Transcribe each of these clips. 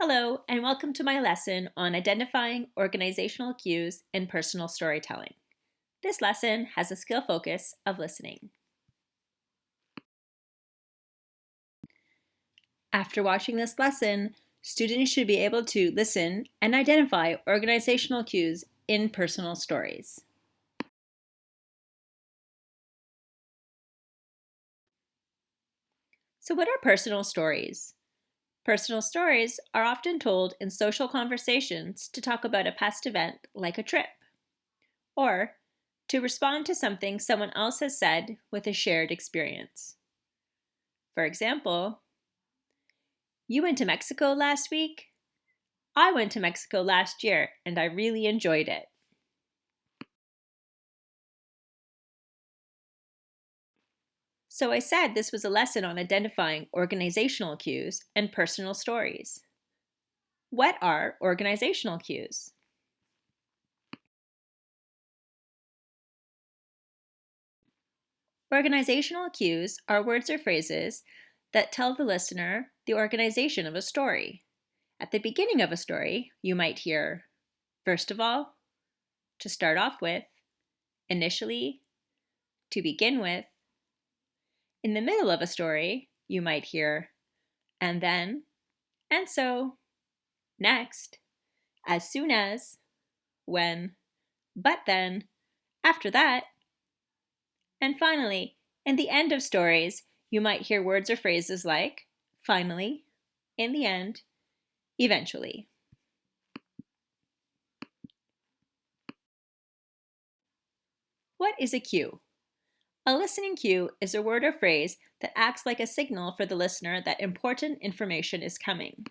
Hello, and welcome to my lesson on identifying organizational cues in personal storytelling. This lesson has a skill focus of listening. After watching this lesson, students should be able to listen and identify organizational cues in personal stories. So what are personal stories? Personal stories are often told in social conversations to talk about a past event like a trip, or to respond to something someone else has said with a shared experience. For example, you went to Mexico last week? I went to Mexico last year and I really enjoyed it. So I said this was a lesson on identifying organizational cues and personal stories. What are organizational cues? Organizational cues are words or phrases that tell the listener the organization of a story. At the beginning of a story, you might hear, first of all, to start off with, initially, to begin with. In the middle of a story, you might hear, and then, and so, next, as soon as, when, but then, after that. And finally, in the end of stories, you might hear words or phrases like, finally, in the end, eventually. What is a cue? A listening cue is a word or phrase that acts like a signal for the listener that important information is coming.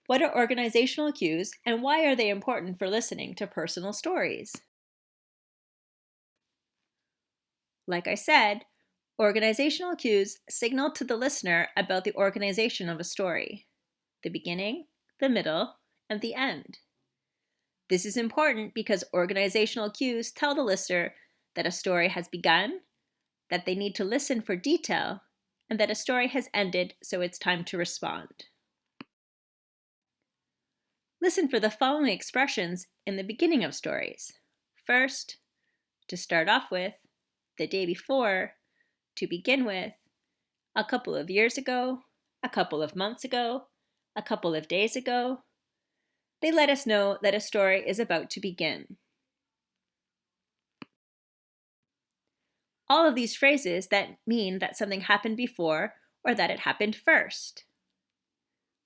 What are organizational cues and why are they important for listening to personal stories? Like I said, organizational cues signal to the listener about the organization of a story, the beginning, the middle, and the end. This is important because organizational cues tell the listener that a story has begun, that they need to listen for detail, and that a story has ended, so it's time to respond. Listen for the following expressions in the beginning of stories. First, to start off with, the day before, to begin with, a couple of years ago, a couple of months ago, a couple of days ago. They let us know that a story is about to begin. All of these phrases that mean that something happened before or that it happened first.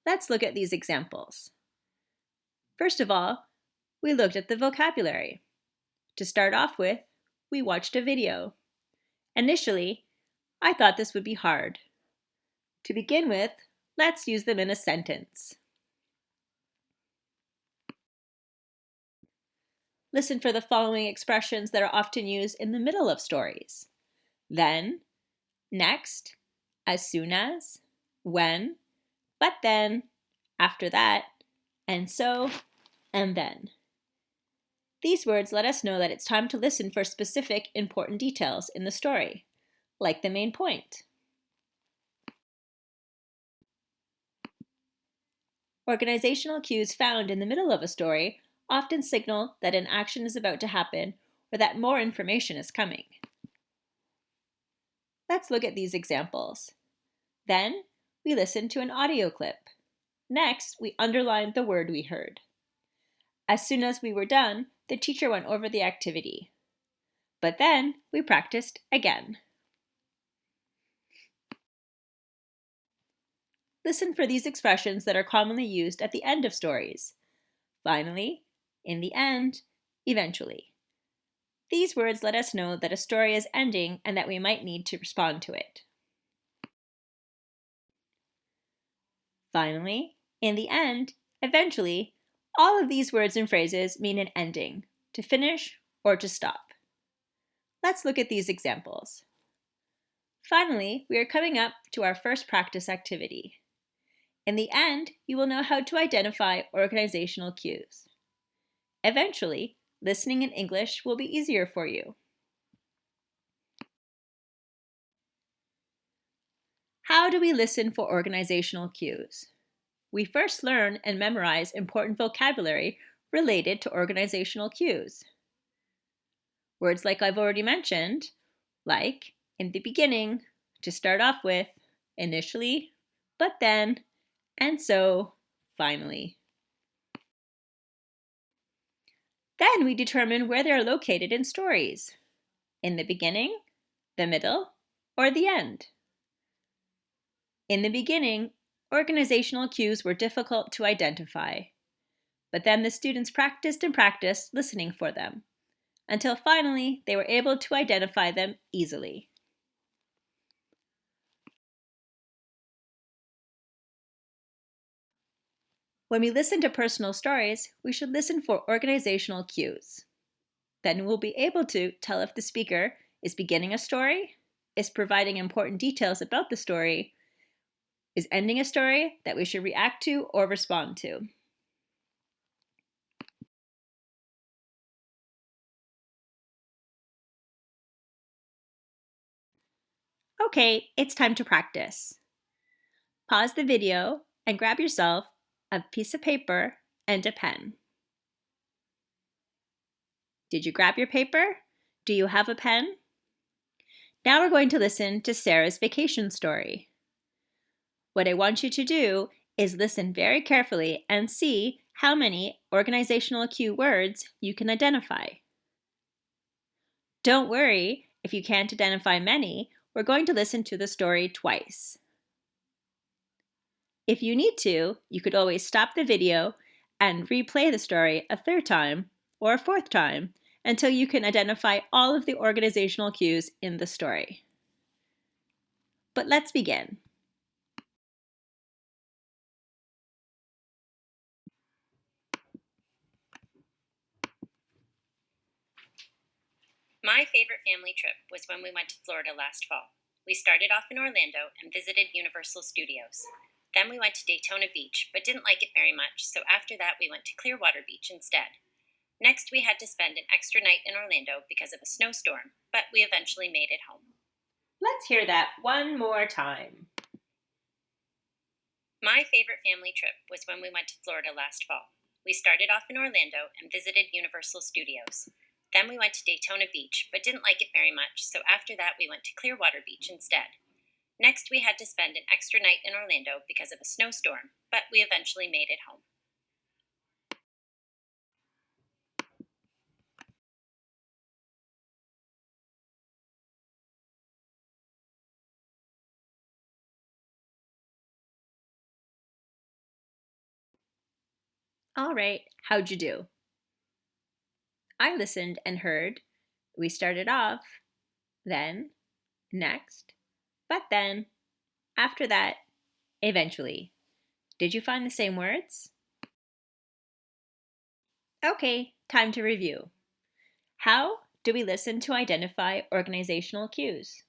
Let's look at these examples. First of all, we looked at the vocabulary. To start off with, we watched a video. Initially, I thought this would be hard. To begin with, let's use them in a sentence. Listen for the following expressions that are often used in the middle of stories. Then, next, as soon as, when, but then, after that, and so, and then. These words let us know that it's time to listen for specific important details in the story, like the main point. Organizational cues found in the middle of a story often signal that an action is about to happen or that more information is coming. Let's look at these examples. Then, we listened to an audio clip. Next, we underlined the word we heard. As soon as we were done, the teacher went over the activity. But then, we practiced again. Listen for these expressions that are commonly used at the end of stories. Finally, in the end, eventually. These words let us know that a story is ending and that we might need to respond to it. Finally, in the end, eventually, all of these words and phrases mean an ending, to finish or to stop. Let's look at these examples. Finally, we are coming up to our first practice activity. In the end, you will know how to identify organizational cues. Eventually, listening in English will be easier for you. How do we listen for organizational cues? We first learn and memorize important vocabulary related to organizational cues. Words like I've already mentioned, like in the beginning, to start off with, initially, but then, and so, finally. Then we determine where they are located in stories, in the beginning, the middle, or the end. In the beginning, organizational cues were difficult to identify, but then the students practiced and practiced listening for them, until finally they were able to identify them easily. When we listen to personal stories, we should listen for organizational cues. Then we'll be able to tell if the speaker is beginning a story, is providing important details about the story, is ending a story that we should react to or respond to. Okay, it's time to practice. Pause the video and grab yourself a piece of paper and a pen. Did you grab your paper? Do you have a pen? Now we're going to listen to Sarah's vacation story. What I want you to do is listen very carefully and see how many organizational cue words you can identify. Don't worry if you can't identify many. We're going to listen to the story twice. If you need to, you could always stop the video and replay the story a third time or a fourth time until you can identify all of the organizational cues in the story. But let's begin. My favorite family trip was when we went to Florida last fall. We started off in Orlando and visited Universal Studios. Then we went to Daytona Beach, but didn't like it very much, so after that we went to Clearwater Beach instead. Next, we had to spend an extra night in Orlando because of a snowstorm, but we eventually made it home. Let's hear that one more time. My favorite family trip was when we went to Florida last fall. We started off in Orlando and visited Universal Studios. Then we went to Daytona Beach, but didn't like it very much, so after that we went to Clearwater Beach instead. Next, we had to spend an extra night in Orlando because of a snowstorm, but we eventually made it home. All right, how'd you do? I listened and heard. We started off, then, next, but then, after that, eventually. Did you find the same words? Okay, time to review. How do we listen to identify organizational cues?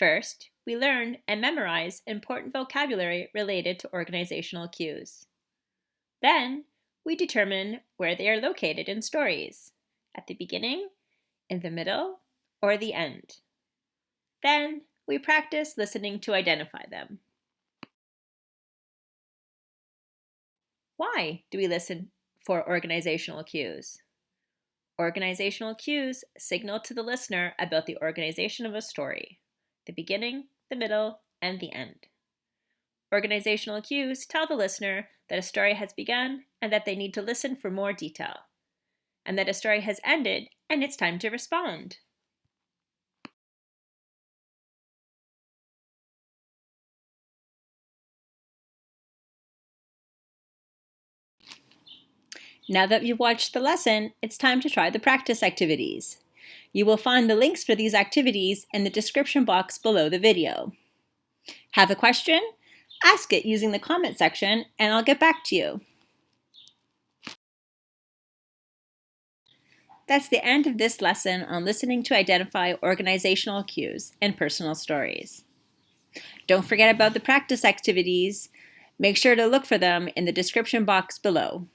First, we learn and memorize important vocabulary related to organizational cues. Then, we determine where they are located in stories, at the beginning, in the middle, or the end. Then, we practice listening to identify them. Why do we listen for organizational cues? Organizational cues signal to the listener about the organization of a story, the beginning, the middle, and the end. Organizational cues tell the listener that a story has begun and that they need to listen for more detail, and that a story has ended and it's time to respond. Now that you've watched the lesson, it's time to try the practice activities. You will find the links for these activities in the description box below the video. Have a question? Ask it using the comment section and I'll get back to you. That's the end of this lesson on listening to identify organizational cues in personal stories. Don't forget about the practice activities. Make sure to look for them in the description box below.